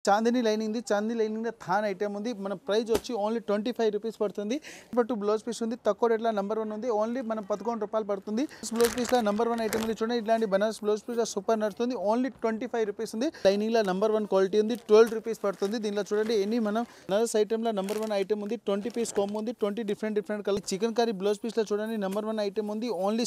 Chandini lining ది Chandini lining థాన్ item ఉంది మన ప్రైస్ వచ్చి ఓన్లీ 25 రూపీస్ పడుతుంది బట్ బ్లౌజ్ పీస్ ఉంది తక్కువ రేట్లో నెంబర్ 1 ఉంది ఓన్లీ మనం 11 రూపాయలు పడుతుంది బ్లౌజ్ పీస్ లో నెంబర్ 1 ఐటమ్ ఉంది చూడండి ఇట్లాంటి బనారస్ బ్లౌజ్ పీస్ సూపర్ నడుస్తుంది ఓన్లీ 25 రూపీస్ ఉంది లైనింగ్ లో నెంబర్ 1 క్వాలిటీ ఉంది 12 రూపీస్ పడుతుంది దీనిలో చూడండి ఎన్ని మనం బనారస్ ఐటమ్ లో నెంబర్ 1 ఐటమ్ ఉంది 20 పీస్ కాంబో ఉంది 20 different colour chikankari blouse piece లో చూడండి నెంబర్ 1 ఐటమ్ ఉంది ఓన్లీ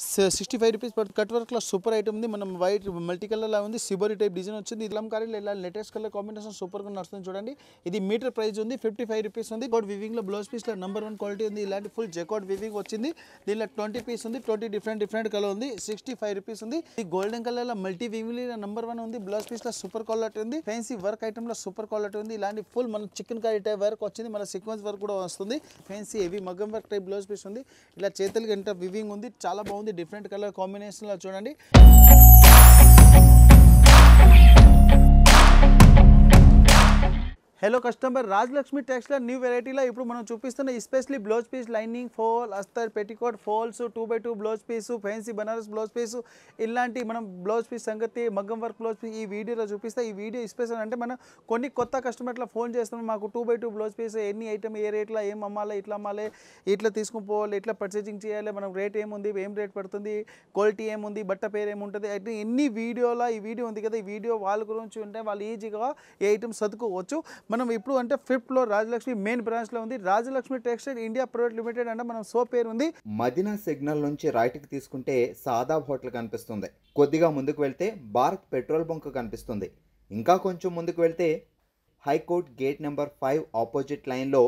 65 రూపీస్ పడుతుంది కట్ వర్క్ లో సూపర్ ఐటమ్ ఉంది మనం వైట్ మల్టీ కలర్ లా ఉంది సిబోరి టైప్ డిజైన్ వచ్చింది ఇట్లం కారీలో ఇలా లేటెస్ట్ కలర్ కాంబినేషన్ సూపర్ గా నడుస్తుంది చూడండి ఇది మీటర్ ప్రైస్ ఉంది 55 రూపీస్ ఉంది గోడ్ వివింగ్ లో బ్లౌజ్ పీస్ లో నెంబర్ 1 క్వాలిటీ ఉంది ఇలాంటి ఫుల్ జెకాట్ వివింగ్ వచ్చింది దీనిలో 20 పీస్ ఉంది 20 డిఫరెంట్ కలర్ ఉంది 65 రూపీస్ ఉంది ఈ గోల్డెన్ కలర్ లో మల్టీ వివింగ్ లో నెంబర్ 1 ఉంది బ్లౌజ్ పీస్ లో సూపర్ క్వాలిటీ ఉంది ఫ్యాన్సీ వర్క్ ఐటమ్ లో సూపర్ క్వాలిటీ ఉంది ఇలాంటి ఫుల్ మన చికెన్ కర్రీ టైప్ వర్క్ వచ్చింది మన సీక్వెన్స్ వర్క్ కూడా వస్తుంది ఫ్యాన్సీ హెవీ మగ్గం వర్క్ టైప్ బ్లౌజ్ పీస్ ఉంది ఇలా చేతులకి ఎంత వివింగ్ ఉంది చాలా బాగుంది డిఫరెంట్ కలర్ కాంబినేషన్ లో చూడండి hello customer Rajalakshmi textile new वेराइटीला ఇప్పుడు మనం చూపిస్తున్న especially blouse piece lining fall అస్తర్ petticoat falls 2x2 blouse piece fancy Banaras blouse piece ఇలాంటి మనం బ్లౌజ్ పీస్ సంగతి మగ్గం వర్క్ బ్లౌజ్ పీస్ ఈ వీడియోలో చూపిస్తా ఈ వీడియో స్పెషల్ అంటే మనం కొన్ని కొత్త కస్టమర్ల ఫోన్ చేస్తున్నాం మాకు 2x2 బ్లౌజ్ పీస్ ఎన్ని ఐటమ్ ఏ రేట్లో ఏం అమ్మాలి ఇట్లా అమ్మాలి ఇట్లా తీసుకొని పోవాలి ఇట్లా పర్చేసింగ్ చేయాలి మనం రేట్ ఏముంది ఏం రేట్ పడుతుంది క్వాలిటీ ఏముంది బట్ట పేరు ఏముంటుంది అయితే ఎన్ని వీడియోలో ఈ వీడియో ఉంది కదా ఈ వీడియో వాళ్ళ గురించి ఉంటే వాళ్ళు ఈజీగా ఏ ఐటమ్ చదువుకోవచ్చు మనం ఇప్పుడు అంటే 5th floor Rajalakshmi main branch లో ఉంది Rajalakshmi textile India private limited అంటే మనం సో పేరు ఉంది మదీనా సిగ్నల్ నుంచి రైట్ కి తీసుకుంటే సాదాబ్ హోటల్ కనిపిస్తుంది కొద్దిగా ముందుకు వెళ్తే భారత్ పెట్రోల్ బంక్ కనిపిస్తుంది ఇంకా కొంచెం ముందుకు వెళ్తే high court gate number 5 opposite line లో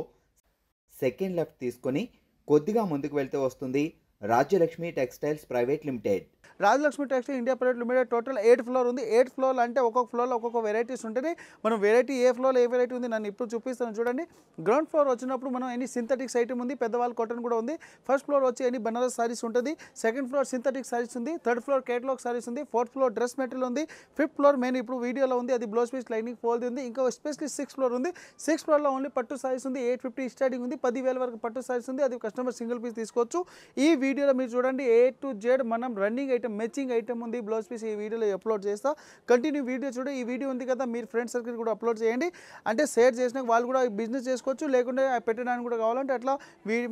సెకండ్ లెఫ్ట్ తీసుకొని కొద్దిగా ముందుకు వెళ్తే వస్తుంది Rajalakshmi textiles private limited Rajalakshmi textile India private limited total 8 floor ఉంది 8 ఫ్లోర్ అంటే ఒక్కొక్క ఫ్లోర్లో ఒక్కొక్క వెరైటీస్ ఉంటుంది మనం వెరైటీ ఏ ఫ్లోర్లో ఏ వెరైటీ ఉంది నన్ను ఇప్పుడు చూపిస్తాను చూడండి గ్రౌండ్ ఫ్లోర్ వచ్చినప్పుడు మనం ఎన్ని సింథటిక్స్ ఐటమ్ ఉంది పెద్దవాళ్ళ కాటన్ కూడా ఉంది ఫస్ట్ ఫ్లోర్ వచ్చి ఎన్ని బనారస్ సారీస్ ఉంటుంది సెకండ్ ఫ్లోర్ సింథటిక్ సారీస్ ఉంది థర్డ్ ఫ్లోర్ కేటలాగ్ సారీస్ ఉంది ఫోర్త్ ఫ్లోర్ డ్రెస్ మెటీరియల్ ఉంది ఫిఫ్త్ ఫ్లోర్ మెయిన్ ఇప్పుడు వీడియోలో ఉంది అది బ్లౌజ్ పీస్ లైనింగ్ ఫోల్డ్ ఉంది ఇంకా ఎస్పెషల్లీ 6th ఫ్లోర్ ఉంది 6th ఫ్లోర్లో ఓన్లీ పట్టు సారీస్ ఉంది 850 స్టార్టింగ్ ఉంది 10,000 వరకు పట్టు సారీస్ ఉంది అది కస్టమర్ సింగిల్ పీస్ తీసుకోవచ్చు ఈ వీడియోలో మీరు చూడండి A to Z మనం రన్నింగ్ ఐటమ్ మ్యాచింగ్ ఐటమ్ ఉంది బ్లౌజ్ పీస్ ఈ వీడియోలో అప్లోడ్ చేస్తా కంటిన్యూ వీడియో చూడండి ఈ వీడియో ఉంది కదా మీరు ఫ్రెండ్ సర్కిల్ కూడా అప్లోడ్ చేయండి అంటే షేర్ చేసినా వాళ్ళు కూడా బిజినెస్ చేసుకోవచ్చు లేకుంటే పెట్టడానికి కూడా కావాలంటే అట్లా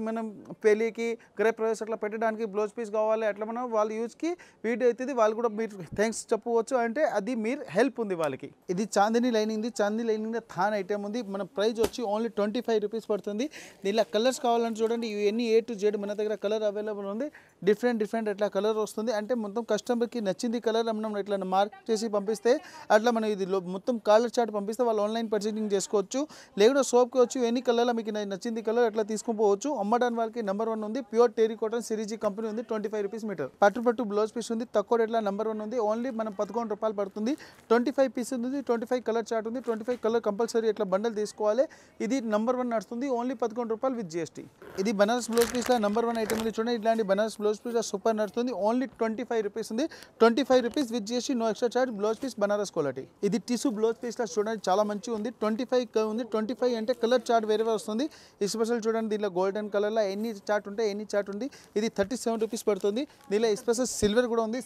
మనం పెళ్ళికి గృహ ప్రవేశం అట్లా పెట్టడానికి బ్లౌజ్ పీస్ కావాలి అట్లా మనం వాళ్ళ యూజ్కి వీడియో అవుతుంది వాళ్ళు కూడా మీరు థ్యాంక్స్ చెప్పవచ్చు అంటే అది మీరు హెల్ప్ ఉంది వాళ్ళకి ఇది చాందిని లైనింగ్ చాందిని లైనింగ్ థాన్ ఐటమ్ ఉంది మన ప్రైస్ వచ్చి ఓన్లీ 25 రూపీస్ పడుతుంది దీనిలో కలర్స్ కావాలని చూడండి ఇవన్నీ A to Z మన దగ్గర కలర్ అవైలబుల్ ఉంది డిఫరెంట్ ఎట్లా కలర్ వస్తుంది అంటే మొత్తం కస్టమర్కి నచ్చింది కలర్ మనం ఇట్లా మార్క్ చేసి పంపిస్తే అట్లా మనం ఇది మొత్తం కలర్ చార్ట్ పంపిస్తే వాళ్ళు ఆన్లైన్ పర్చేసింగ్ చేసుకోవచ్చు లేకుంటే షాప్కి వచ్చి ఎన్ని కలర్లో మీకు నచ్చింది కలర్ అట్లా తీసుకొని పోవచ్చు అమ్మడానికి వాళ్ళకి నెంబర్ 1 ఉంది ప్యూర్ టెరీ కాటన్ సిరీజీ కంపెనీ ఉంది 25 రూపీస్ మీటర్ పట్టు బ్లౌజ్ పీస్ ఉంది తక్కువ రేట్లో నెంబర్ 1 ఉంది ఓన్లీ మనం 11 రూపాయలు పడుతుంది 25 పీస్ ఉంది 25 కలర్ చార్ట్ ఉంది 25 కలర్ కంపల్సరీ ఇట్లా బండల్ తీసుకోవాలి ఇది నెంబర్ 1 నడుస్తుంది ఓన్లీ 11 రూపాయలు విత్ GST ఇది బనారస్ బ్లౌజ్ పీస్లో నెంబర్ 1 ఐటమ్ ఉంది చూడండి ఇట్లాంటి బనారస్ బ్లౌజ్ పీస్ సూపర్ నడుస్తుంది ఓన్లీ 25 రూపీస్ ఉంది 25 rupees with GST no extra charge blouse piece Banaras quality ఇది టిష్యూ బ్లౌజ్ పీస్లో చూడండి చాలా మంచిగా ఉంది 25 ఉంది 25 అంటే కలర్ చార్ట్ వేరే వస్తుంది స్పెషల్ చూడండి దీనిలో గోల్డెన్ కలర్లో ఎన్ని చార్ట్ ఉంటాయి ఎన్ని చార్ట్ ఉంది ఇది 37 రూపీస్ పడుతుంది దీనిలో స్పెషల్ సిల్వర్ కూడా ఉంది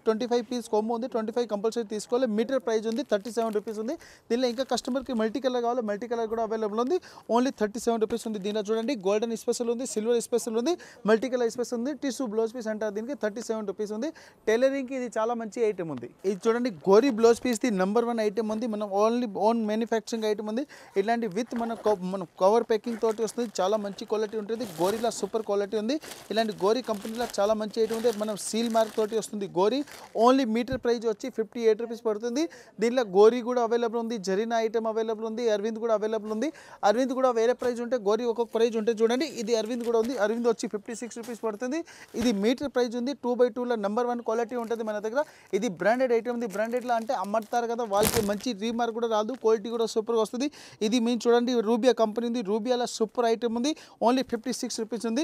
25 పీస్ కాంబో ఉంది 25 కంపల్సరీ తీసుకోవాలి మీటర్ ప్రైస్ ఉంది 37 రూపీస్ ఉంది దీనిలో ఇంకా కస్టమర్కి మల్టీ కలర్ కావాలి మల్టీ కలర్ కూడా అవైలబుల్ ఉంది ఓన్లీ 37 రూపీస్ ఉంది దీనిలో చూడండి గోల్డెన్ స్పెషల్ ఉంది సిల్వర్ స్పెషల్ ఉంది మల్టీ కలర్ స్పెషల్ ఉంది టిష్యూ బ్లౌజ్ పీస్ అంటారు దీనికి 37 రూపీస్ ఉంది టైలరింగ్కి ఇది చాలా మంచి ఐటమ్ ఉంది ఇది చూడండి గోరీ బ్లౌజ్ పీస్ ది నెంబర్ 1 ఐటమ్ ఉంది మనం ఓన్లీ ఓన్ మ్యానుఫ్యాక్చరింగ్ ఐటమ్ ఉంది ఇలాంటి విత్ మన కవర్ ప్యాకింగ్ తోటి వస్తుంది చాలా మంచి క్వాలిటీ ఉంటుంది గోరీలో సూపర్ క్వాలిటీ ఉంది ఇలాంటి గోరీ కంపెనీలో చాలా మంచి ఐటమ్ ఉంది మనం సీల్ మార్క్ తోటి వస్తుంది గోరీ ఓన్లీ మీటర్ ప్రైస్ వచ్చి 58 రూపీస్ పడుతుంది దీనిలో గోరీ కూడా అవైలబుల్ ఉంది జరీనా ఐటమ్ అవైలబుల్ ఉంది అరవింద్ కూడా అవైలబుల్ ఉంది అరవింద్ కూడా వేరే ప్రైస్ ఉంటే గోరీ ఒక్కొక్క ప్రైస్ ఉంటే చూడండి ఇది అరవింద్ కూడా ఉంది అరవింద్ వచ్చి 56 రూపీస్ పడుతుంది ఇది మీటర్ ప్రైస్ ఉంది 2x2లో నెంబర్ 1 క్వాలిటీ ఉంటుంది మన దగ్గర ఇది బ్రాండెడ్ ఐటమ్ ఉంది బ్రాండెడ్లో అంటే అమ్ముతారు కదా వాళ్ళకి మంచి రీమార్క్ కూడా రాదు క్వాలిటీ కూడా సూపర్గా వస్తుంది ఇది మేము చూడండి రూబియా కంపెనీ ఉంది రూబియాలో సూపర్ ఐటమ్ ఉంది ఓన్లీ 56 రూపీస్ ఉంది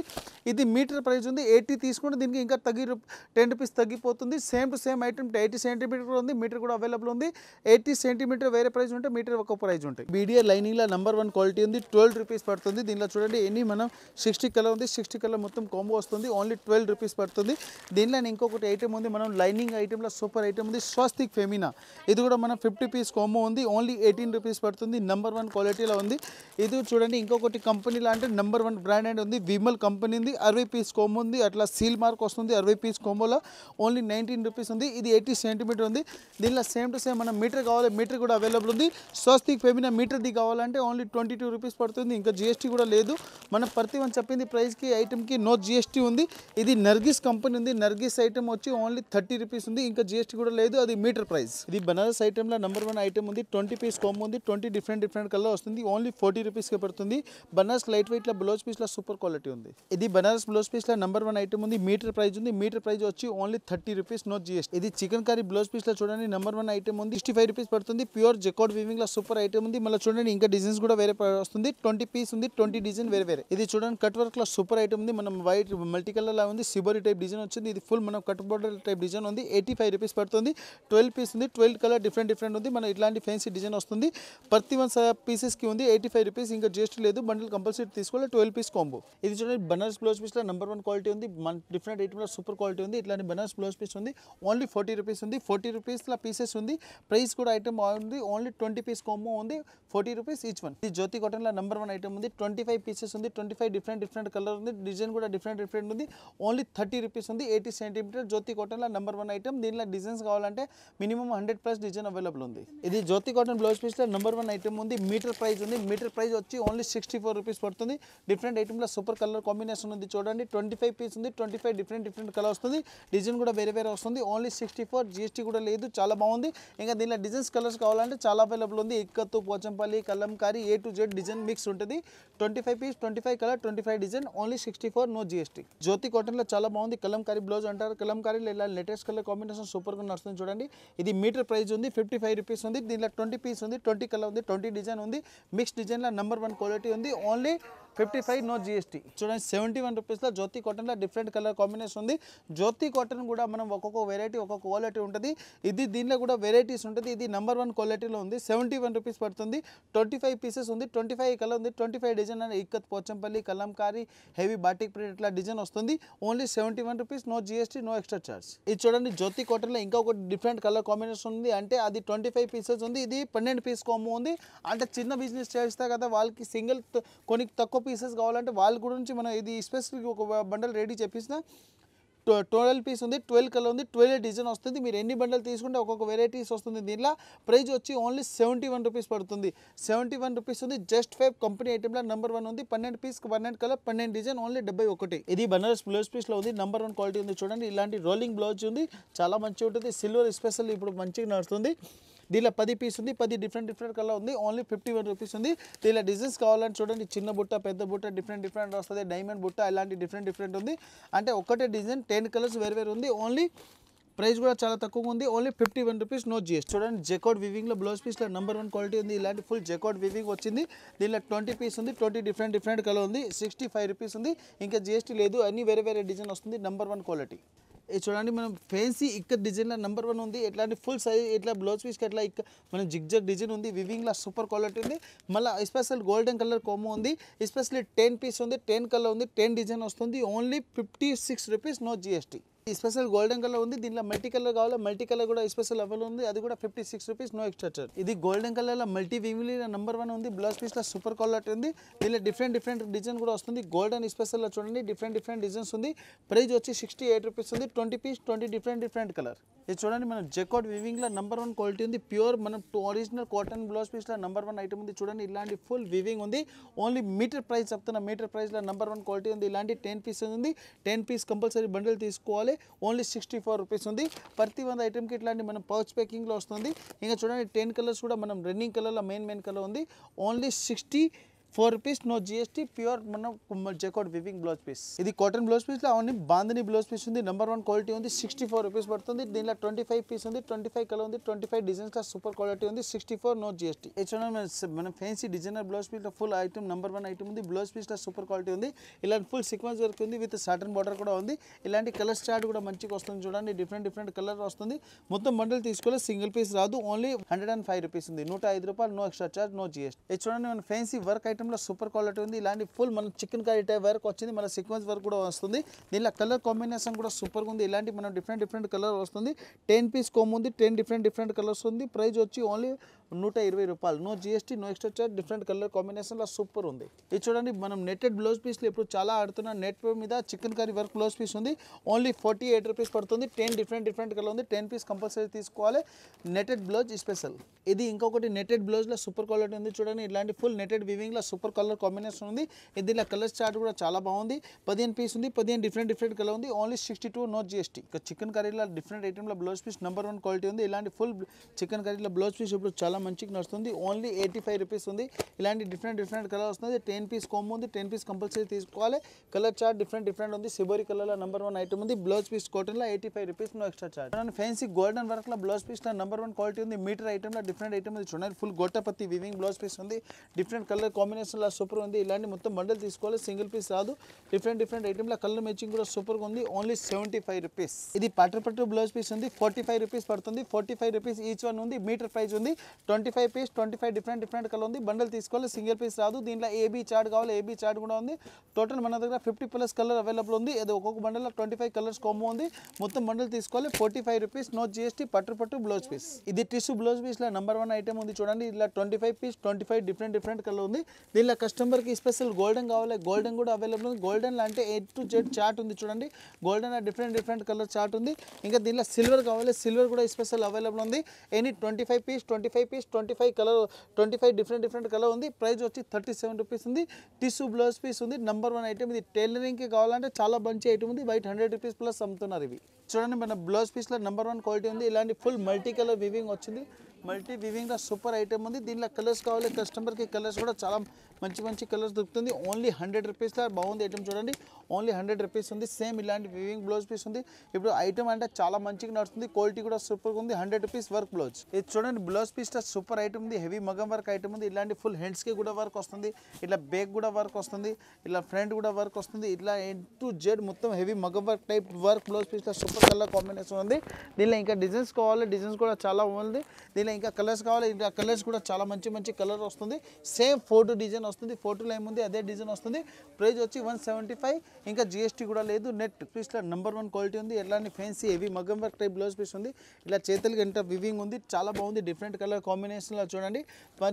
ఇది మీటర్ ప్రైస్ ఉంది 80 తీసుకుంటే దీనికి ఇంకా 10 రూపీస్ తగ్గిపోతుంది same to same item 80 centimetre కూడా ఉంది మీటర్ కూడా అవైలబుల్ ఉంది 80 సెంటీమీటర్ వేరే ప్రైస్ ఉంటే మీటర్ ఒక ప్రైస్ ఉంటాయి బీడియా లైనింగ్లో నెంబర్ 1 క్వాలిటీ ఉంది 12 రూపీస్ పడుతుంది దీనిలో చూడండి ఎన్ని మనం 60 కలర్ ఉంది 60 కలర్ మొత్తం కాంబో వస్తుంది ఓన్లీ 12 రూపీస్ పడుతుంది దీనిలో ఇంకొకటి ఐటమ్ ఉంది, మనం లైనింగ్ ఐటెంలో సూపర్ ఐటమ్ ఉంది, స్వస్తిక్ ఫెమినా. ఇది కూడా మనం 50 పీస్ కాంబో ఉంది, ఓన్లీ 18 రూపీస్ పడుతుంది. నెంబర్ 1 క్వాలిటీలో ఉంది. ఇది చూడండి ఇంకొకటి కంపెనీలో అంటే నెంబర్ 1 బ్రాండ్ అండ్ ఉంది, విమల్ కంపెనీ ఉంది. 60 పీస్ కాంబో ఉంది, అట్లా సీల్ మార్క్ వస్తుంది. 60 పీస్ కాంబోలో ఓన్లీ 19 రూపీస్ ఉంది. ఇది 80 సెంటీమీటర్ ఉంది. దీనిలో సేమ్ టు సేమ్ మనం మీటర్ కావాలి, మీటర్ కూడా అవైలబుల్ ఉంది. స్వస్తిక్ ఫెమినా మీటర్ది కావాలంటే ఓన్లీ 22 రూపీస్ పడుతుంది. ఇంకా జిఎస్టీ కూడా లేదు. మనం ప్రతి వన్ చెప్పింది ప్రైస్కి ఐటమ్కి నో జిఎస్టీ ఉంది. ఇది నర్గిస్ కంపెనీ ఉంది. నర్గిస్ ఐటమ్ వచ్చి ఓన్లీ 30 రూపీస్ ఉంది. ఇంకా జిఎస్టీ కూడా లేదు, అది మీటర్ ప్రైస్. ఇది బనారస్ ఐటమ్లో నెంబర్ 1 ఐటమ్ ఉంది. 20 పీస్ కాంబో ఉంది. 20 డిఫరెంట్ కలర్ వస్తుంది. ఓన్లీ 40 రూపీస్కి పడుతుంది. బనారస్ లైట్ వెయిట్లో బ్లౌజ్ పీస్లో సూపర్ క్వాలిటీ ఉంది. ఇది బనారస్ బ్లౌజ్ పీస్లో నెంబర్ 1 ఐటమ్ ఉంది. మీటర్ ప్రైస్ ఉంది. మీటర్ ప్రైస్ వచ్చి ఓన్లీ 30 రూపీస్, నో జిఎస్టీ. ఇది చికెన్ కర్రీ బ్లౌజ్ పీస్లో చూడండి నెంబర్ 1 ఐటమ్ ఉంది. 65 రూపీస్ పడుతుంది. ప్యూర్ జెకార్డ్ వీవింగ్లో సూపర్ ఐటమ్ ఉంది. మళ్ళీ చూడండి ఇంకా డిజైన్స్ కూడా వేరే వస్తుంది. 20 పీస్ ఉంది. 20 డిజైన్ వేరే. ఇది చూడండి కట్ వర్క్లో సూపర్ ఐటమ్ ఉంది. మనం వైట్ మల్టీ కలర్ లా ఉంది. సిబోరి టైప్ డిజైన్ వచ్చింది. ఇది ఫుల్ మనం కట్ బోర్డర్ టైప్ డిజైన్ ఉంది. 85 రూపీస్ పడుతుంది. 12 పీస్ ఉంది. 12 కలర్ డిఫరెంట్ ఉంది. మన ఇట్లాంటి ఫ్యాన్సీ డిజైన్ వస్తుంది. ప్రతి 1 పీసెస్కి ఉంది 85 రూపీస్. ఇంకా జిఎస్టీ లేదు. బండిల్ కంపల్సరీ తీసుకోవాలి. 12 పీస్ కాంబో. ఇది చూడండి బనారస్ బ్లౌజ్ పీస్లో నెంబర్ 1 క్వాలిటీ ఉంది. మన డిఫరెంట్ ఐటమ్లో సూపర్ క్వాలిటీ ఉంది. ఇట్లాంటి బనారస్ బ్లౌజ్ పీస్ ఉంది. ఓన్లీ 40 రూపీస్ ఉంది. 40 రూపీస్లో పీసెస్ ఉంది. ప్రైస్ కూడా ఐటమ్ బాగుంది. ఓన్లీ 20 పీస్ కాంబో ఉంది. 40 రూపీస్ ఈచ్ వన్. ఇది జ్యోతి కాటన్లో నెంబర్ 1 ఐటమ్ ఉంది. 25 పీసెస్ ఉంది. 25 డిఫరెంట్ కలర్ ఉంది. డిజైన్ కూడా డిఫరెంట్ ఉంది. ఓన్లీ 30 రూపీస్ ఉంది. 80 సెంటీమీటర్ జ్యోతి కాటన్లో నెంబర్ 1 ఐటమ్. దీనిలో డిజైన్స్ కావాలంటే మినిమం 100+ డిజైన్ అవైలబుల్ ఉంది. ఇది జ్యోతి కాటన్ బ్లౌజ్ పీస్లో నెంబర్ 1 ఐటమ్ ఉంది. మీటర్ ప్రైస్ ఉంది. మీటర్ ప్రైస్ వచ్చి ఓన్లీ 64 రూపీస్ పడుతుంది. డిఫరెంట్ ఐటమ్లో సూపర్ కలర్ కాంబినేషన్ ఉంది. చూడండి 25 పీస్ ఉంది. 25 డిఫరెంట్ కలర్ వస్తుంది. డిజైన్ కూడా వేరే వస్తుంది. ఓన్లీ 64. జిఎస్టీ కూడా లేదు. చాలా బాగుంది. ఇంకా దీనిలో డిజైన్స్ కలర్స్ కావాలంటే చాలా అవైలబుల్ ఉంది. Ikat, Pochampally, Kalamkari, A to Z design mix ఉంటుంది. 25 piece, 25 colour, 25 design, only 64, no GST. Jyothi కాటన్లో చాలా బాగుంది. కలంకారీ బ్లౌజ్ అంటారు. కలంకారీలో ఇలా లేటెస్ట్ కలర్ కాంబినేషన్ సూపర్గా నడుస్తుంది. చూడండి ఇది మీటర్ ప్రైస్ ఉంది. 55 రూపీస్ ఉంది. దీనిలో 20 పీస్ ఉంది. 20 కలర్ ఉంది. 20 డిజైన్ ఉంది. మిక్స్ డిజైన్లో నెంబర్ 1 క్వాలిటీ ఉంది. Only 55, no GST. చూడండి 71 రూపీస్లో జ్యోతి కాటన్లో డిఫరెంట్ కలర్ కాంబినేషన్ ఉంది. జ్యోతి కాటన్ కూడా మనం ఒక్కొక్క వెరైటీ ఒక్కొక్క క్వాలిటీ ఉంటుంది. ఇది దీనిలో కూడా వెరైటీస్ ఉంటుంది. ఇది నెంబర్ 1 క్వాలిటీలో ఉంది. 71 రూపీస్ పడుతుంది. 25 పీసెస్ ఉంది. 25 కలర్ ఉంది. 25 డిజైన్ అని ikat, Pochampalli, kalamkari, heavy batik print ఇట్లా డిజైన్ వస్తుంది. Only 71 rupees, no GST, no extra charge. ఇది చూడండి జ్యోతి కాటన్లో ఇంకొక డిఫరెంట్ కలర్ కాంబినేషన్ ఉంది. అంటే అది 25 పీసెస్ ఉంది. ఇది 12 పీస్ కాంబో ఉంది. అంటే చిన్న బిజినెస్ చేస్తా కదా వాళ్ళకి సింగిల్ కొన్ని తక్కువ పీసెస్ కావాలంటే వాళ్ళ గురించి మనం ఇది స్పెసిఫిక్ ఒక బండల్ రెడీ చేపిస్తున్నా. 12 పీస్ ఉంది. 12 కలర్ ఉంది. 12 డిజైన్ వస్తుంది. మీరు ఎన్ని బండలు తీసుకుంటే ఒక్కొక్క వెరైటీస్ వస్తుంది. దీనిలో ప్రైస్ వచ్చి ఓన్లీ 71 రూపీస్ పడుతుంది. 71 రూపీస్ ఉంది. జస్ట్ 5 కంపెనీ ఐటమ్లో నెంబర్ 1 ఉంది. 12 పీస్, 12 కలర్, 12 డిజైన్, ఓన్లీ 71. ఇది బనారస్ బ్లౌజ్ పీస్లో ఉంది. నెంబర్ 1 క్వాలిటీ ఉంది. చూడండి ఇలాంటి రోలింగ్ బ్లౌజ్ ఉంది. చాలా మంచిగా ఉంటుంది. సిల్వర్ స్పెషల్ ఇప్పుడు మంచిగా నడుస్తుంది. దీనిలో 10 పీస్ ఉంది. 10 డిఫరెంట్ కలర్ ఉంది. ఓన్లీ 51 రూపీస్ ఉంది. దీనిలో డిజైన్స్ కావాలని చూడండి చిన్న బుట్ట, పెద్ద బుట్ట, డిఫరెంట్ వస్తుంది. డైమండ్ బుట్ట ఇలాంటి డిఫరెంట్ ఉంది. అంటే ఒకటే డిజైన్ 10 కలర్స్ వేరే ఉంది. ఓన్లీ ప్రైస్ కూడా చాలా తక్కువగా ఉంది. Only 51 rupees, no GST. చూడండి జెకార్డ్ వివింగ్లో బ్లౌజ్ పీస్లో నెంబర్ 1 క్వాలిటీ ఉంది. ఇలాంటి ఫుల్ జెకార్డ్ వివింగ్ వచ్చింది. దీనిలో 20 పీస్ ఉంది. 20 డిఫరెంట్ కలర్ ఉంది. 65 రూపీస్ ఉంది. ఇంకా జిఎస్టీ లేదు. అన్ని వేరే డిజైన్ వస్తుంది. Number 1 quality. ఇది చూడండి మనం ఫ్యాన్సీ ఇక్కడ డిజైన్లో నెంబర్ 1 ఉంది. ఎట్లాంటి ఫుల్ సైజ్ ఇట్లా బ్లౌజ్ పీస్కి ఎట్లా మనం జిగ్జాగ్ డిజైన్ ఉంది. వివింగ్లో సూపర్ క్వాలిటీ ఉంది. మళ్ళీ స్పెషల్ గోల్డెన్ కలర్ కోమో ఉంది. ఎస్పెషల్లీ 10 పీస్ ఉంది. 10 కలర్ ఉంది. 10 డిజైన్ వస్తుంది. Only 56 rupees, no GST. Special golden colour ఉంది. దీనిలో మల్టీ కలర్ కావాలి. మల్టీ కలర్ కూడా స్పెషల్ అవైలబుల్ ఉంది. అది కూడా 56 రూపీస్, నో ఎక్స్ట్రా చార్జ్. ఇది గోల్డెన్ కలర్లో మల్టీ వివింగ్లో నెంబర్ 1 ఉంది. బ్లౌజ్ పీస్లో సూపర్ క్వాలిటీ ఉంది. దీనిలో డిఫరెంట్ డిజైన్ కూడా వస్తుంది. గోల్డెన్ స్పెషల్లో చూడండి డిఫరెంట్ డిజైన్స్ ఉంది. ప్రైస్ వచ్చి 68 రూపీస్ ఉంది. 20 పీస్, 20 డిఫరెంట్ కలర్. ఇది చూడండి మనం జెకార్డ్ వివింగ్లో నెంబర్ 1 క్వాలిటీ ఉంది. ప్యూర్ మనం ఒరిజినల్ కాటన్ బ్లౌజ్ పీస్లో నెంబర్ 1 ఐటమ్ ఉంది. చూడండి ఇలాంటి ఫుల్ వివింగ్ ఉంది. ఓన్లీ మీటర్ ప్రైస్ చెప్తున్నా. మీటర్ ప్రైస్లో నెంబర్ 1 క్వాలిటీ ఉంది. ఇలాంటి 10 పీస్ ఉంది. 10 పీస్ కంపల్సరీ బండిల్ తీసుకోవాలి. ఓన్లీ 64 రూపీస్ ఉంది. ప్రతి 100 ఐటమ్కి ఇట్లాంటి మనం పౌచ్ ప్యాకింగ్లో వస్తుంది. ఇంకా చూడండి 10 కలర్స్ కూడా మనం రన్నింగ్ కలర్లో మెయిన్ కలర్ ఉంది. Only 64 rupees, no GST. Pure మనం జెకార్డ్ వివింగ్ బ్లౌజ్ పీస్. ఇది కాటన్ బ్లౌజ్ పీస్లో అవన్నీ బాందని బ్లౌజ్ పీస్ ఉంది. నెంబర్ 1 క్వాలిటీ ఉంది. 64 రూపీస్ పడుతుంది. దీనిలో 25 పీస్ ఉంది. 25 కలర్ ఉంది. 25 డిజైన్స్ సూపర్ క్వాలిటీ ఉంది. 64, నో జిఎస్టీ. ఇది చూడండి మనం ఫ్యాన్సీ డిజైనర్ బ్లౌజ్ పీస్లో ఫుల్ ఐటమ్ నెంబర్ 1 ఐటమ్ ఉంది. బ్లౌజ్ పీస్లో సూపర్ క్వాలిటీ ఉంది. ఇలాంటి ఫుల్ సీక్వెన్స్ వర్క్ ఉంది. విత్ సాటన్ బార్డర్ కూడా ఉంది. ఇలాంటి కలర్ చార్ట్ కూడా మంచిగా వస్తుంది. చూడండి డిఫరెంట్ కలర్ వస్తుంది. మొత్తం బండిల్ తీసుకోవాలి. సింగిల్ పీస్ రాదు. ఓన్లీ 105 రూపీస్ ఉంది. 105 రూపాయలు, no extra charge, no GST. ఇది చూడండి మన ఫ్యాన్సీ వర్క్ ఐటమ్ ఐటెంలో సూపర్ క్వాలిటీ ఉంది. ఇలాంటి ఫుల్ మన చికెన్ కర్రీ టైప్ వర్క్ వచ్చింది, మన సీక్వెన్స్ వర్క్ కూడా వస్తుంది. దీనిలో కలర్ కాంబినేషన్ కూడా సూపర్గా ఉంది. ఇలాంటి మనం డిఫరెంట్ కలర్ వస్తుంది. 10 పీస్ కొమ్ము ఉంది, 10 డిఫరెంట్ కలర్స్ ఉంది. ప్రైస్ వచ్చి ఓన్లీ 120 రూపాయలు. No GST, no extra charge. Different colour కాంబినేషన్లో సూపర్ ఉంది. ఇది చూడండి, మనం నెట్టెడ్ బ్లౌజ్ పీస్లు ఇప్పుడు చాలా ఆడుతున్న నెట్ మీద chicken curry work blouse piece ఉంది. ఓన్లీ 48 రూపీస్ పడుతుంది. 10 డిఫరెంట్ కలర్ ఉంది. 10 పీస్ కంపల్సరీ తీసుకోవాలి. Netted blouse special. ఇది ఇంకొకటి నెట్టెడ్ బ్లౌజ్లో సూపర్ క్వాలిటీ ఉంది. చూడండి, ఇలాంటి ఫుల్ నెట్టెడ్ వివింగ్లో సూపర్ కలర్ కాంబినేషన్ ఉంది. దీనిలో కలర్ చార్ట్ కూడా చాలా బాగుంది. 15 పీస్ ఉంది. 15 డిఫరెంట్ కలర్ ఉంది. Only 62, no GST. ఇక చికెన్ కర్రీలో డిఫరెంట్ ఐటెంలో బ్లౌజ్ పీస్ నెంబర్ 1 క్వాలిటీ ఉంది. ఇలాంటి ఫుల్ చికెన్ కర్రీలో బ్లౌజ్ పీస్ ఇప్పుడు చాలా మంచిగా నడుస్తుంది. ఓన్లీ 85 రూపీస్ ఉంది. ఇలాంటి డిఫరెంట్ కలర్ వస్తుంది. 10 పీస్ కొమ్ము ఉంది. 10 పీస్ కంపల్సరీ తీసుకోవాలి. కలర్ చార్ట్ డిఫరెంట్ ఉంది. సిబోరి కలర్లో నెంబర్ 1 ఐటమ్ ఉంది. బ్లౌజ్ పీస్ కాటన్లో 85 rupees, no extra charge. Fancy golden వర్క్లో బ్లౌజ్ పీస్లో నెంబర్ 1 క్వాలిటీ ఉంది. మీటర్ ఐటమ్లో డిఫరెంట్ ఐటమ్ ఉంది. చూడండి, ఫుల్ గొట్టపత్తి వివింగ్ బ్లౌజ్ పీస్ ఉంది. డిఫరెంట్ కలర్ కాంబినేషన్లో సూపర్ ఉంది. ఇలాంటి మొత్తం బండల్ తీసుకోవాలి. సింగిల్ పీస్ రాదు. డిఫరెంట్ ఐటమ్లో కలర్ మ్యాచింగ్ కూడా సూపర్గా ఉంది. Only 75 rupees. ఇది పట్టు బ్లౌజ్ పీస్ ఉంది. 45 రూపీస్ పడుతుంది. 45 రూపీస్ ఈచ్ వన్ ఉంది. మీటర్ ప్రైస్ ఉంది. 25 పీస్, 25 డిఫరెంట్ కలర్ ఉంది. బండల్ తీసుకోవాలి. సింగిల్ పీస్ రాదు. దీంట్లో ఏబీ చార్ట్ కావాలి. ఏబీ చార్ట్ కూడా ఉంది. టోటల్ మన దగ్గర 50+ కలర్ అవైలబుల్ ఉంది. అది ఒక్కొక్క బండల్లో 25 కలర్స్ కాంబో ఉంది. మొత్తం బండల్ తీసుకోవాలి. 45 రూపీస్, నో జిఎస్టీ. పట్టు బ్లౌజ్ పీస్. ఇది టిష్యూ బ్లౌజ్ పీస్లో నెంబర్ 1 ఐటమ్ ఉంది. చూడండి, ఇలా 25 పీస్, 25 డిఫరెంట్ కలర్ ఉంది. దీనిలో కస్టమర్కి స్పెషల్ గోల్డెన్ కావాలి. గోల్డెన్ కూడా అవైలబుల్ ఉంది. గోల్డెన్ అంటే A to Z చార్ట్ ఉంది. చూడండి, గోల్డెన్ డిఫరెంట్ కలర్ చార్ట్ ఉంది. ఇంకా దీనిలో సిల్వర్ కావాలి. సిల్వర్ కూడా స్పెషల్ అవైలబుల్ ఉంది. Any 25 piece, 25 colour, 25 different colour ఉంది. ప్రైస్ వచ్చి 37 రూపీస్ ఉంది. టిష్యూ బ్లౌజ్ పీస్ ఉంది. Number 1 item. ఇది టైలరింగ్కి కావాలంటే చాలా మంచి ఐటమ్ ఉంది. బయట 100 రూపీస్ ప్లస్ అమ్ముతున్నారు ఇవి. చూడండి, మన బ్లౌజ్ పీస్లో నెంబర్ 1 క్వాలిటీ ఉంది. ఇలాంటి ఫుల్ మల్టీ కలర్ వివింగ్ వచ్చింది. మల్టీ వివింగ్లో సూపర్ ఐటమ్ ఉంది. దీనిలో కలర్స్ కావాలి. కస్టమర్కి కలర్స్ కూడా చాలా మంచి కలర్స్ దొరుకుతుంది. ఓన్లీ 100 రూపీస్లో బాగుంది ఐటమ్. చూడండి, ఓన్లీ 100 రూపీస్ ఉంది. సేమ్ ఇలాంటి వివింగ్ బ్లౌజ్ పీస్ ఉంది. ఇప్పుడు ఐటమ్ అంటే చాలా మంచిగా నడుస్తుంది. క్వాలిటీ కూడా సూపర్గా ఉంది. 100 రూపీస్ వర్క్ బ్లౌజ్. ఇది చూడండి, బ్లౌజ్ పీస్లో సూపర్ ఐటమ్ ఉంది. హెవీ మగం వర్క్ ఐటమ్ ఉంది. ఇలాంటి ఫుల్ హ్యాండ్స్కి కూడా వర్క్ వస్తుంది. ఇట్లా బ్యాక్ కూడా వర్క్ వస్తుంది. ఇలా ఫ్రంట్ కూడా వర్క్ వస్తుంది. ఇట్లా A to Z మొత్తం హెవీ మగం వర్క్ టైప్ వర్క్ బ్లౌజ్ పీస్లో సూపర్ కలర్ కాంబినేషన్ ఉంది. దీనిలో ఇంకా డిజైన్స్ కావాలి. డిజైన్స్ కూడా చాలా ఉంది. దీనిలో ఇంకా కలర్స్ కావాలి. ఇంకా కలర్స్ కూడా చాలా మంచి కలర్ వస్తుంది. సేమ్ ఫోటో డిజైన్ వస్తుంది. ఫోటోలో ఏముంది అదే డిజైన్ వస్తుంది. ప్రైస్ వచ్చి 175. ఇంకా జిఎస్టీ కూడా లేదు. నెట్ పీస్లో నెంబర్ 1 క్వాలిటీ ఉంది. ఎలాంటి ఫ్యాన్సీ హెవీ మగ్గం వర్క్ టైప్ బ్లౌజ్ పీస్ ఉంది. ఇలా చేతులకి ఎంత వివింగ్ ఉంది. చాలా బాగుంది. డిఫరెంట్ కలర్ కాంబినేషన్లో చూడండి.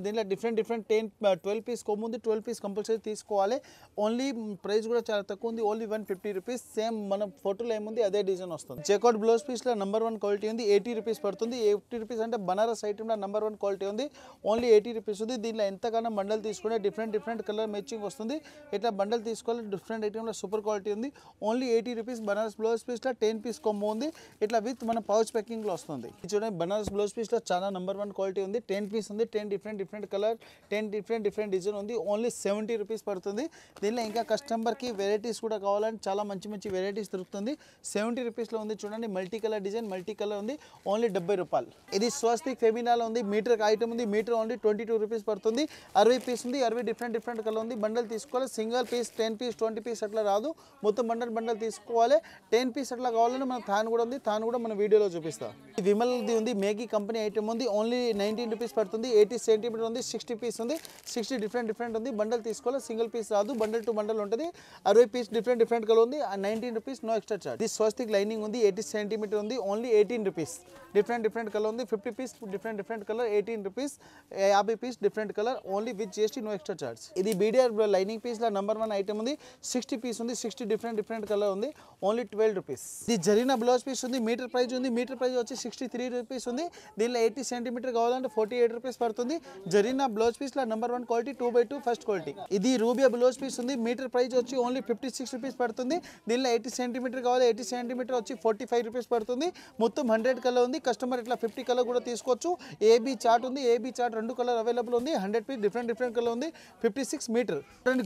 దీనిలో డిఫరెంట్ 10, 12 పీస్ కొమ్ము ఉంది. 12 పీస్ కంపల్సరీ తీసుకోవాలి. ఓన్లీ ప్రైస్ కూడా చాలా తక్కువ ఉంది. Only 150 rupees. సేమ్ మన ఫోటోలో ఏముంది అదే డిజైన్ వస్తుంది. చెక్అవుట్ బ్లౌజ్ పీస్లో నెంబర్ 1 క్వాలిటీ ఉంది. 80 రూపీస్ పడుతుంది. 80 రూపీస్ అంటే బనారస్ ఐటమ్లో నెంబర్ 1 క్వాలిటీ ఉంది. ఓన్లీ 80 రూపీస్ ఉంది. దీనిలో ఎంతగానో బండల్ తీసుకుంటే డిఫరెంట్ కలర్ మ్యాచింగ్ వస్తుంది. ఇట్లా బండల్ తీసుకోవాలి. డిఫరెంట్ ఐటమ్లో సూపర్ క్వాలిటీ ఉంది. Only 80 rupees. బనారస్ బ్లౌజ్ పీస్లో 10 పీస్ కొమ్ము ఉంది. ఇట్లా విత్ మన పౌచ్ ప్యాకింగ్లో వస్తుంది. చూడండి, బనారస్ బ్లౌజ్ పీస్లో చాలా నెంబర్ 1 క్వాలిటీ ఉంది. 10 పీస్ ఉంది. 10 డిఫరెంట్ కలర్, 10 డిఫరెంట్ డిజైన్ ఉంది. ఓన్లీ 70 రూపీస్ పడుతుంది. దీనిలో ఇంకా కస్టమర్కి వెరైటీస్ కూడా కావాలంటే చాలా మంచి వెరైటీస్ దొరుకుతుంది. 70 రూపీస్లో ఉంది. చూడండి, multi colour design, multi colour ఉంది. ఓన్లీ 70 రూపాయలు. ఇది స్వస్తిక్ ఫెమినాలో ఉంది. మీటర్ ఐటమ్ ఉంది. మీటర్ ఓన్లీ 22 రూపీస్ పడుతుంది. 60 పీస్ ఉంది. 60 డిఫరెంట్ కలర్ ఉంది. బండల్ తీసుకోవాలి. సింగిల్ పీస్ 10 పీస్ 20 పీస్ అట్లా రాదు. మొత్తం బండల్ తీసుకోవాలి. 10 పీస్ అట్లా కావాలంటే మన థాన్ కూడా ఉంది. థాన్ కూడా మన వీడియోలో చూపిస్తాం. విమల్ది ఉంది. మేఘీ కంపెనీ ఐటమ్ ఉంది. ఓన్లీ 19 రూపీస్ పడుతుంది. 80 సెంటీమీటర్ ఉంది. 60 పీస్ ఉంది. 60 డిఫరెంట్ ఉంది. బండల్ తీసుకోవాలి. సింగిల్ పీస్ రాదు. బండల్ టు బండల్ ఉంటుంది. 60 పీస్ డిఫరెంట్ కలర్ ఉంది. 19 రూపీస్, నో ఎక్స్ట్రా చార్జ్. ఇది స్వస్తిక్ లైనింగ్ ఉంది. 80 సెంటీమీటర్ ఉంది. Only 18 rupees. డిఫరెంట్ కలర్ ఉంది. 50 piece different colour, 18 rupees. 50 piece different colour, only with GST, no extra charge. ఇది BDR lining పీస్లో number 1 item ఉంది. 60 piece ఉంది. 60 different colour ఉంది. Only 12 rupees. ఇది జరీనా బ్లౌజ్ పీస్ ఉంది. మీటర్ ప్రైస్ ఉంది. మీటర్ ప్రైస్ వచ్చి 63 రూపీస్ ఉంది. దీనిలో 80 సెంటీమీటర్ కావాలంటే 48 రూపీస్ పడుతుంది. జరీనా బ్లౌజ్ పీస్లో number 1 quality 2x2 first quality. ఇది రూబియా బ్లౌజ్ పీస్ ఉంది. మీటర్ ప్రైస్ వచ్చి ఓన్లీ 56 రూపీస్ పడుతుంది. దీనిలో 80 సెంటీమీటర్ కావాలి. 80 సెంటీమీటర్ వచ్చి 45 రూపీస్ పడుతుంది. మొత్తం 100 కలర్ ఉంది. కస్టమర్ ఇట్లా 50 కలర్ కూడా తీసుకోవచ్చు. ఏబీ చార్ట్ ఉంది. ఏబీ చార్ట్ 2 కలర్ అవైలబుల్ ఉంది. 100 పీస్ డిఫరెంట్ కలర్ ఉంది. 56 మీటర్.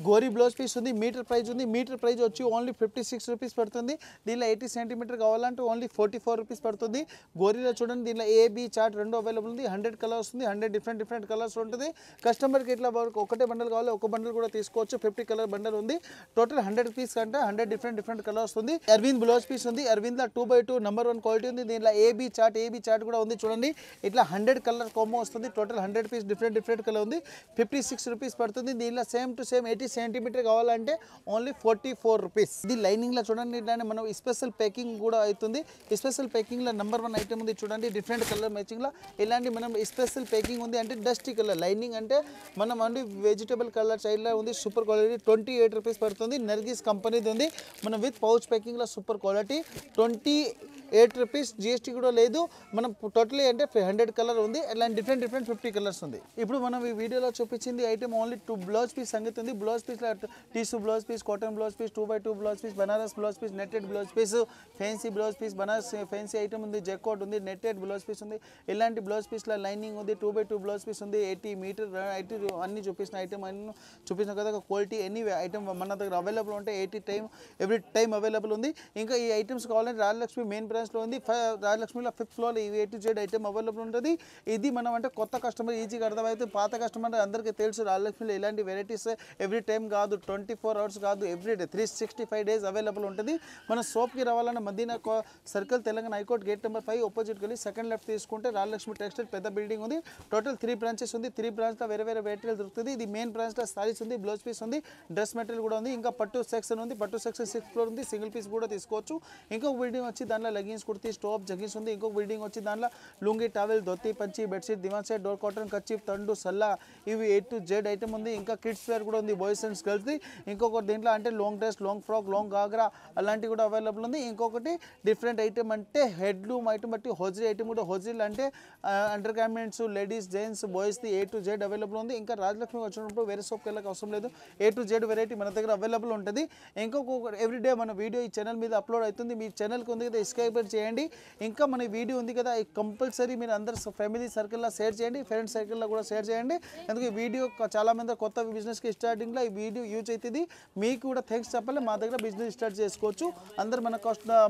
గోరీ బ్లౌజ్ పీస్ ఉంది. మీటర్ ప్రైస్ ఉంది. మీటర్ ప్రైస్ వచ్చి ఓన్లీ 56 రూపీస్ పడుతుంది. దీనిలో 80 సెంటీమీటర్ కావాలంటే ఓన్లీ 44 రూపీస్ పడుతుంది. గోరీలో చూడండి, దీనిలో ఏబీ చార్ట్ 2 అవైలబుల్ ఉంది. 100 కలర్స్ ఉంది. 100 డిఫరెంట్ కలర్స్ ఉంటుంది. కస్టమర్కి ఇట్లా ఒకటే బండల్ కావాలి. ఒక బండల్ కూడా తీసుకోవచ్చు. 50 కలర్ బండల్ ఉంది. టోటల్ 100 పీస్ కంటే 100 డిఫరెంట్ కలర్స్ ఉంది. అరవింద్ బ్లౌజ్ పీస్ ఉంది. అరవింద్లో 2x2 నెంబర్ 1 క్వాలిటీ ఉంది. దీనిలో ఏబీ చార్ట్ కూడా ఉంది. చూడండి, ఇట్లా 100 కలర్ కాంబో వస్తుంది. టోటల్ 100 పీస్ డిఫరెంట్ కలర్ ఉంది. 56 రూపీస్ పడుతుంది. దీనిలో సేమ్ టు సేమ్ 80 సెంటీమీటర్ కావాలంటే ఓన్లీ 44 రూపీస్. ఇది లైనింగ్లో చూడండి, ఇట్లానే మనం స్పెషల్ ప్యాకింగ్ కూడా అవుతుంది. స్పెషల్ ప్యాకింగ్లో నెంబర్ 1 ఐటమ్ ఉంది చూడండి, డిఫరెంట్ కలర్ మ్యాచింగ్లో. ఇలాంటి మనం స్పెషల్ ప్యాకింగ్ ఉంది అంటే డస్టీ కలర్ లైనింగ్ అంటే మనం అండి వెజిటబుల్ కలర్ సైడ్లో ఉంది. సూపర్ క్వాలిటీ 28 రూపీస్ పడుతుంది. నర్గిస్ కంపెనీది ఉంది. మనం విత్ పౌచ్ ప్యాకింగ్లో సూపర్ క్వాలిటీ 28 రూపీస్. జిఎస్టీ కూడా లేదు. మనం టోటలీ అంటే 100 కలర్ ఉంది. అలాంటి డిఫరెంట్ 50 కలర్స్ ఉంది. ఇప్పుడు మనం ఈ వీడియోలో చూపించింది ఐటమ్ ఓన్లీ 2 బ్లౌజ్ పీస్ సంగతి ఉంది. బ్లౌజ్ పీస్లో tissue blouse piece, cotton blouse piece, 2x2 blouse piece, Banaras blouse piece, netted blouse piece, fancy blouse piece, Banaras fancy item ఉంది, జెకోట్ ఉంది, నెట్టెడ్ బ్లౌజ్ పీస్ ఉంది. ఇలాంటి బ్లౌజ్ పీస్లో లైనింగ్ ఉంది. 2x2 బ్లౌజ్ పీస్ ఉంది. 80 మీటర్ 80 అన్ని చూపించిన ఐటమ్ అన్ని చూపించిన కదా. క్వాలిటీ ఎనీ ఐటమ్ మన దగ్గర అవైలబుల్ ఉంటాయి. ఎవ్రీ టైం అవైలబుల్ ఉంది. ఇంకా ఈ ఐటమ్స్ కావాలంటే రాజలక్ష్మి మెయిన్ బ్రాంచ్లో ఉంది. రాజలక్ష్మిలో 5th ఫ్లోర్ ఈ A to Z item available ఉంటుంది. ఇది మనం అంటే కొత్త కస్టమర్ ఈజీగా అర్థమైతే, పాత కస్టమర్ అందరికీ తెలుసు రాజలక్ష్మిలో ఇలాంటి వెరైటీస్ ఎవ్రీ టైం కాదు, 24 అవర్స్ కాదు, ఎవ్రీడే 365 డేస్ అవైలబుల్ ఉంటుంది. మన షాప్కి రావాలన్న Madina circle, Telangana high court gate number 5 ఆపోజిట్కి వెళ్ళి సెకండ్ లెఫ్ట్ తీసుకుంటే రాజలక్ష్మి టెక్స్టైల్ పెద్ద బిల్డింగ్ ఉంది. టోటల్ 3 బ్రాంచెస్ ఉంది. 3 బ్రాంచ్లో వేరే వెరైటీలు దొరుకుతుంది. ఇది మెయిన్ బ్రాంచ్లో సారీస్ ఉంది, బ్లౌజ్ పీస్ ఉంది, డ్రెస్ మెటీరియల్ కూడా ఉంది. ఇంకా పట్టు సెక్షన్ ఉంది. పట్టు సెక్షన్ 6th ఫ్లోర్ ఉంది. సింగిల్ పీస్ కూడా తీసుకోవచ్చు. ఇంకొక బిల్డింగ్ వచ్చి దాంట్లో లెగిన్స్, కుర్తీ, టాప్, జగిన్స్ ఉంది. ఇంకొక బిల్డింగ్ వచ్చి దాంట్లో లుంగి, టవల్, ధోతి, పంచి, బెడ్షీట్, దివాన్ సెట్, డోర్ కాటన్, కచ్చిప్, తండు, సల్లా ఇవి A to Z ఐటమ్ ఉంది. ఇంకా కిడ్స్ వేర్ కూడా ఉంది, బాయ్స్ అండ్ గర్ల్స్ది. ఇంకొకటి దీంట్లో అంటే long dress, long frock, long ghagra అలాంటివి కూడా అవైలబుల్ ఉంది. ఇంకొకటి డిఫరెంట్ ఐటమ్ అంటే హెడ్లూమ్ ఐటమ్ బట్టి హోజరీ ఐటమ్ కూడా. హోజరీలు అంటే అండర్ గార్మెంట్స్, లేడీస్, జెంట్స్, బాయ్స్ది A to Z అవైలబుల్ ఉంది. ఇంకా రాజలక్ష్మి వచ్చినప్పుడు వేరే షాప్కి వెళ్ళక అవసరం లేదు. A to Z వెరైటీ మన దగ్గర అవైలబుల్ ఉంటుంది. ఇంకొక ఎవ్రీడే మన వీడియో ఈ ఛానల్ మీద అప్లోడ్ అవుతుంది. మీ ఛానల్కి ఉంది కదా, సబ్స్క్రైబ్ చేయండి. ఇంకా మన వీడియో ఉంది కదా, కంపల్సరీ మీరు అందరు ఫ్యామిలీ సర్కిల్లో షేర్ చేయండి, ఫ్రెండ్స్ సర్కిల్లో కూడా షేర్ చేయండి. ఎందుకంటే ఈ వీడియో చాలామంది కొత్త బిజినెస్కి స్టార్టింగ్లో ఈ వీడియో యూజ్ అవుతుంది. మీకు కూడా థ్యాంక్స్ చెప్పాలి. మా దగ్గర బిజినెస్ స్టార్ట్ చేసుకోవచ్చు. అందరు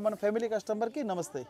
మన ఫ్యామిలీ కస్టమర్కి నమస్తే.